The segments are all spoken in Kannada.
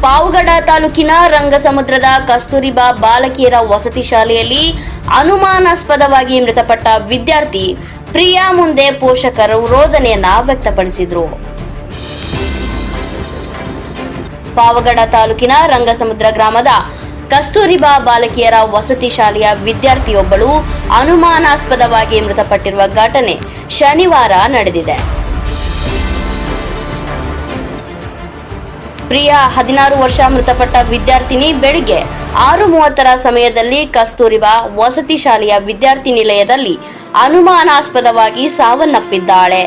ಪಾವಗಡ ತಾಲೂಕಿನ ರಂಗಸಮುದ್ರದ ಕಸ್ತೂರಿಬಾ ಬಾಲಕಿಯರ ವಸತಿ ಶಾಲೆಯಲ್ಲಿ ಅನುಮಾನಾಸ್ಪದವಾಗಿ ಮೃತಪಟ್ಟ ವಿದ್ಯಾರ್ಥಿ ಪ್ರಿಯಾ ಮುಂದೆ ಪೋಷಕರು ರೋದನೆಯನ್ನ ವ್ಯಕ್ತಪಡಿಸಿದರು. ಪಾವಗಡ ತಾಲೂಕಿನ ರಂಗಸಮುದ್ರ ಗ್ರಾಮದ ಕಸ್ತೂರಿಬಾ ಬಾಲಕಿಯರ ವಸತಿ ಶಾಲೆಯ ವಿದ್ಯಾರ್ಥಿಯೊಬ್ಬಳು ಅನುಮಾನಾಸ್ಪದವಾಗಿ ಮೃತಪಟ್ಟಿರುವ ಘಟನೆ ಶನಿವಾರ ನಡೆದಿದೆ. ಪ್ರಿಯಾ 16 ವರ್ಷ ಮೃತಪಟ್ಟ ವಿದ್ಯಾರ್ಥಿನಿ ಬೆಳಿಗ್ಗೆ 6:30 ಸಮಯದಲ್ಲಿ ಕಸ್ತೂರಿಬಾ ವಸತಿ ಶಾಲೆಯ ವಿದ್ಯಾರ್ಥಿ ನಿಲಯದಲ್ಲಿ ಅನುಮಾನಾಸ್ಪದವಾಗಿ ಸಾವನ್ನಪ್ಪಿದ್ದಾಳೆ.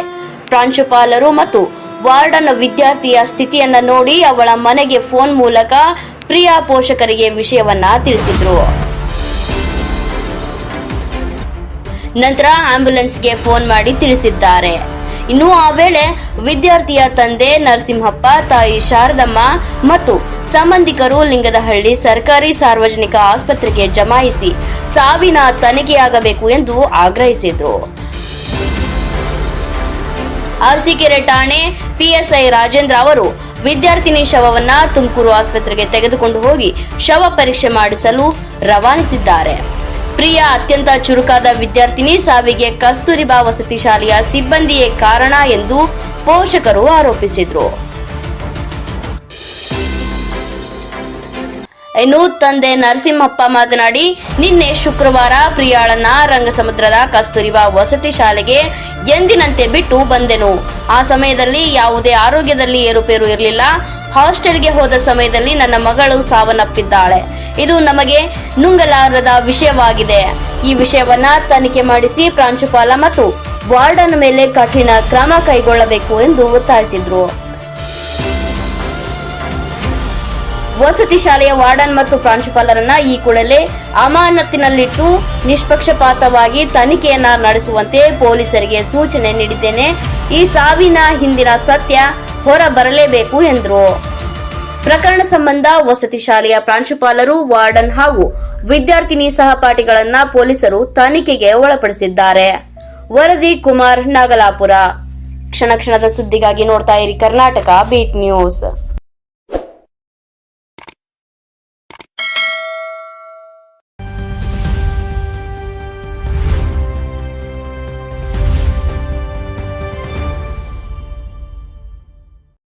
ಪ್ರಾಂಶುಪಾಲರು ಮತ್ತು ವಾರ್ಡನ್ ವಿದ್ಯಾರ್ಥಿಯ ಸ್ಥಿತಿಯನ್ನ ನೋಡಿ ಅವಳ ಮನೆಗೆ ಫೋನ್ ಮೂಲಕ ಪ್ರಿಯಾ ಪೋಷಕರಿಗೆ ವಿಷಯವನ್ನ ತಿಳಿಸಿದ್ರು. ನಂತರ ಆಂಬ್ಯುಲೆನ್ಸ್ಗೆ ಫೋನ್ ಮಾಡಿ ತಿಳಿಸಿದ್ದಾರೆ. ಇನ್ನು ಆ ವೇಳೆ ವಿದ್ಯಾರ್ಥಿಯ ತಂದೆ ನರಸಿಂಹಪ್ಪ, ತಾಯಿ ಶಾರದಮ್ಮ ಮತ್ತು ಸಂಬಂಧಿಕರು ಲಿಂಗದಹಳ್ಳಿ ಸರ್ಕಾರಿ ಸಾರ್ವಜನಿಕ ಆಸ್ಪತ್ರೆಗೆ ಜಮಾಯಿಸಿ ಸಾವಿನ ತನಿಖೆಯಾಗಬೇಕು ಎಂದು ಆಗ್ರಹಿಸಿದರು. ಅರಸೀಕೆರೆ ಠಾಣೆ ಪಿಎಸ್ಐ ರಾಜೇಂದ್ರ ಅವರು ವಿದ್ಯಾರ್ಥಿನಿ ಶವವನ್ನ ತುಮಕೂರು ಆಸ್ಪತ್ರೆಗೆ ತೆಗೆದುಕೊಂಡು ಹೋಗಿ ಶವ ಪರೀಕ್ಷೆ ಮಾಡಿಸಲು ರವಾನಿಸಿದ್ದಾರೆ. ಪ್ರಿಯಾ ಅತ್ಯಂತ ಚುರುಕಾದ ವಿದ್ಯಾರ್ಥಿನಿ ಸಾವಿಗೆ ಕಸ್ತೂರಿಬಾ ವಸತಿ ಶಾಲೆಯ ಸಿಬ್ಬಂದಿಯೇ ಕಾರಣ ಎಂದು ಪೋಷಕರು ಆರೋಪಿಸಿದರು. ಇನ್ನು ತಂದೆ ನರಸಿಂಹಪ್ಪ ಮಾತನಾಡಿ, ನಿನ್ನೆ ಶುಕ್ರವಾರ ಪ್ರಿಯಾಳನ್ನ ರಂಗಸಮುದ್ರದ ಕಸ್ತೂರಿಬಾ ವಸತಿ ಶಾಲೆಗೆ ಎಂದಿನಂತೆ ಬಿಟ್ಟು ಬಂದೆನು. ಆ ಸಮಯದಲ್ಲಿ ಯಾವುದೇ ಆರೋಗ್ಯದಲ್ಲಿ ಏರುಪೇರು ಇರಲಿಲ್ಲ. ಹಾಸ್ಟೆಲ್ಗೆ ಹೋದ ಸಮಯದಲ್ಲಿ ನನ್ನ ಮಗಳು ಸಾವನ್ನಪ್ಪಿದ್ದಾಳೆ. ಇದು ನಮಗೆ ನುಂಗಲಾರದ ವಿಷಯವಾಗಿದೆ. ಈ ವಿಷಯವನ್ನ ತನಿಖೆ ಮಾಡಿಸಿ ಪ್ರಾಂಶುಪಾಲ ಮತ್ತು ವಾರ್ಡನ್ ಮೇಲೆ ಕಠಿಣ ಕ್ರಮ ಕೈಗೊಳ್ಳಬೇಕು ಎಂದು ಒತ್ತಾಯಿಸಿದ್ರು. ವಸತಿ ಶಾಲೆಯ ವಾರ್ಡನ್ ಮತ್ತು ಪ್ರಾಂಶುಪಾಲರನ್ನ ಈ ಕೂಡಲೇ ಅಮಾನತಿನಲ್ಲಿಟ್ಟು ನಿಷ್ಪಕ್ಷಪಾತವಾಗಿ ತನಿಖೆಯನ್ನ ನಡೆಸುವಂತೆ ಪೊಲೀಸರಿಗೆ ಸೂಚನೆ ನೀಡಿದ್ದೇನೆ. ಈ ಸಾವಿನ ಹಿಂದಿನ ಸತ್ಯ ಹೊರ ಬರಲೇಬೇಕು ಎಂದರು. ಪ್ರಕರಣ ಸಂಬಂಧ ವಸತಿ ಶಾಲೆಯ ಪ್ರಾಂಶುಪಾಲರು, ವಾರ್ಡನ್ ಹಾಗೂ ವಿದ್ಯಾರ್ಥಿನಿ ಸಹಪಾಠಿಗಳನ್ನ ಪೊಲೀಸರು ತನಿಖೆಗೆ ಒಳಪಡಿಸಿದ್ದಾರೆ. ವರದಿ ಕುಮಾರ್, ನಾಗಲಾಪುರ. ಕ್ಷಣ ಕ್ಷಣದ ಸುದ್ದಿಗಾಗಿ ನೋಡ್ತಾ ಇರಿ ಕರ್ನಾಟಕ ಬೀಟ್ ನ್ಯೂಸ್.